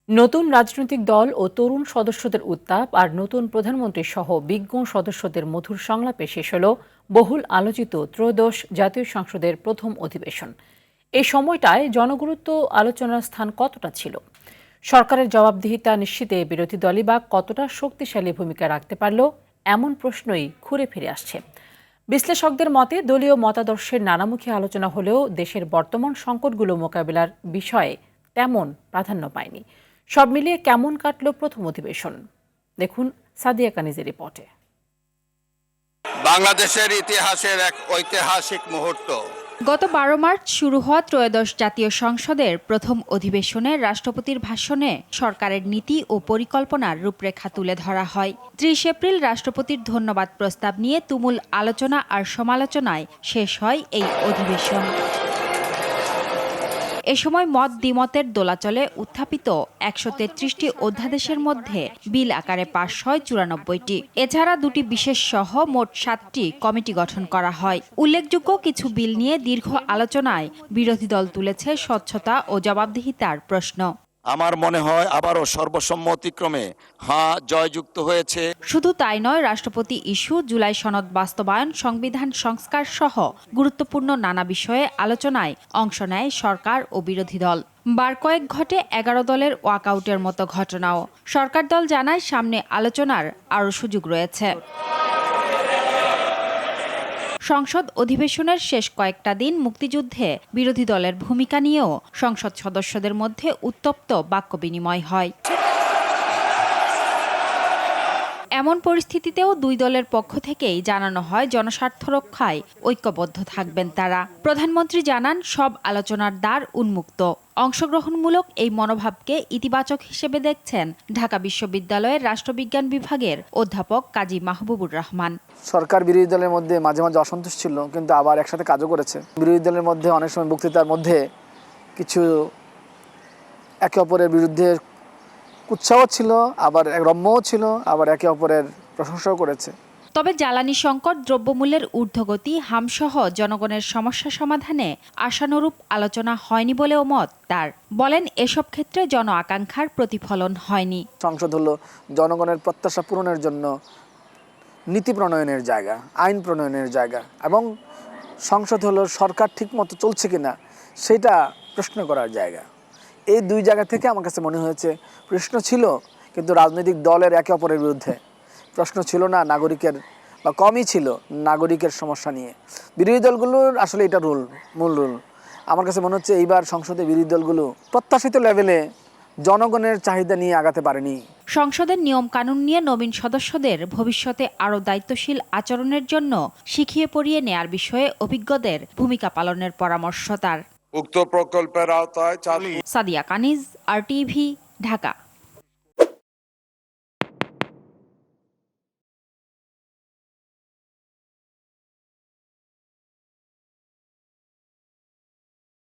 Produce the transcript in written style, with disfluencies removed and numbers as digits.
নতুন রাজনৈতিক দল ও তরুণ সদস্যদের উত্তাপ আর নতুন প্রধানমন্ত্রী সহ বিজ্ঞ সদস্যদের মধুর সংলাপে শেষ হল বহুল আলোচিত ত্রয়োদশ জাতীয় সংসদের প্রথম অধিবেশন। এই সময়টায় জনগুরুত্ব আলোচনার স্থান কতটা ছিল? সরকারের জবাবদিহিতা নিশ্চিতে বিরোধী দলই বা কতটা শক্তিশালী ভূমিকা রাখতে পারল, এমন প্রশ্নই ঘুরে ফিরে আসছে। বিশ্লেষকদের মতে দলীয় মতাদর্শের নানামুখী আলোচনা হলেও দেশের বর্তমান সংকটগুলো মোকাবিলার বিষয়ে তেমন প্রাধান্য পায়নি। সব মিলিয়ে কেমন কাটল প্রথম অধিবেশন, দেখুন সাদিয়া কানিজের রিপোর্টে। বাংলাদেশের ইতিহাসের এক ঐতিহাসিক মুহূর্ত। গত 12 মার্চ শুরু হওয়া ত্রয়োদশ জাতীয় সংসদের প্রথম অধিবেশনে রাষ্ট্রপতির ভাষণে সরকারের নীতি ও পরিকল্পনার রূপরেখা তুলে ধরা হয়। 30 এপ্রিল রাষ্ট্রপতির ধন্যবাদ প্রস্তাব নিয়ে তুমুল আলোচনা আর সমালোচনায় শেষ হয় এই অধিবেশন। এ সময় মত দ্বিমতের দোলাচলে উত্থাপিত 133টি অধ্যাদেশের মধ্যে বিল আকারে পাশ হয় 94টি। এছাড়া দুটি বিশেষ সহ মোট 7টি কমিটি গঠন করা হয়। উল্লেখযোগ্য কিছু বিল নিয়ে দীর্ঘ আলোচনায় বিরোধী দল তুলেছে স্বচ্ছতা ও জবাবদিহিতার প্রশ্ন। আমার মনে হয় আবারও সর্বসম্মতিক্রমে হ্যাঁ জয়যুক্ত হয়েছে। শুধু তাই নয়, রাষ্ট্রপতি ইস্যু, জুলাই সনদ বাস্তবায়ন, সংবিধান সংস্কার সহ গুরুত্বপূর্ণ নানা বিষয়ে আলোচনায় অংশ নেয় সরকার ও বিরোধী দল। বার কয়েক ঘটে 11 দলের ওয়াকআউটের মতো ঘটনাও। সরকার দল জানায় সামনে আলোচনার আরও সুযোগ রয়েছে। সংসদ অধিবেশনের শেষ কয়েকটা দিন মুক্তিযুদ্ধে বিরোধী দলের ভূমিকা নিয়েও সংসদ সদস্যদের মধ্যে উত্তপ্ত বাক্য বিনিময় হয়। এমন পরিস্থিতিতেও দুই দলের পক্ষ থেকেই জানানো হয় জনস্বার্থ রক্ষায় ঐক্যবদ্ধ থাকবেন তারা। প্রধানমন্ত্রী জানান সব আলোচনার দ্বার উন্মুক্ত। অংশগ্রহণমূলক এই মনোভাবকে ইতিবাচক হিসেবে দেখছেন ঢাকা বিশ্ববিদ্যালয়ের রাষ্ট্রবিজ্ঞান বিভাগের অধ্যাপক কাজী মাহবুবুর রহমান। সরকার বিরোধী দলের মধ্যে মাঝে মাঝে অসন্তোষ ছিল, কিন্তু আবার একসাথে কাজও করেছে। বিরোধী দলের মধ্যে অনেক সময় বক্তৃতার মধ্যে কিছু একে অপরের বিরুদ্ধে উৎসাহ ছিল, আবার রম্যও ছিল, আবার একে অপরের প্রশংসাও করেছে। তবে জ্বালানি সংকট, দ্রব্যমূল্যের ঊর্ধ্বগতি, হামসহ জনগণের সমস্যা সমাধানে আশানুরূপ আলোচনা হয়নি বলেও মত তার। বলেন এসব ক্ষেত্রে জন আকাঙ্ক্ষার প্রতিফলন হয়নি। সংসদ হলো জনগণের প্রত্যাশা পূরণের জন্য নীতি প্রণয়নের জায়গা, আইন প্রণয়নের জায়গা, এবং সংসদ হলো সরকার ঠিকমতো চলছে কিনা সেটা প্রশ্ন করার জায়গা। এই দুই জায়গা থেকে আমার কাছে মনে হয়েছে প্রশ্ন ছিল, কিন্তু রাজনৈতিক দলের একে অপরের বিরুদ্ধে প্রশ্ন ছিল না নাগরিকের, বা কমই ছিল নাগরিকের সমস্যা নিয়ে। বিরোধী দলগুলোর আসলে এটা মূল রুল। আমার কাছে মনে হচ্ছে এইবার সংসদে বিরোধী দলগুলো প্রত্যাশিত লেভেলে জনগণের চাহিদা নিয়ে আগাতে পারেনি। সংসদের নিয়ম কানুন নিয়ে নবীন সদস্যদের ভবিষ্যতে আরও দায়িত্বশীল আচরণের জন্য শিখিয়ে পড়িয়ে নেয়ার বিষয়ে অভিজ্ঞদের ভূমিকা পালনের পরামর্শ তার। উক্ত প্রকল্পের আওতায় সাদিয়া কানিজ, RTV, ঢাকা।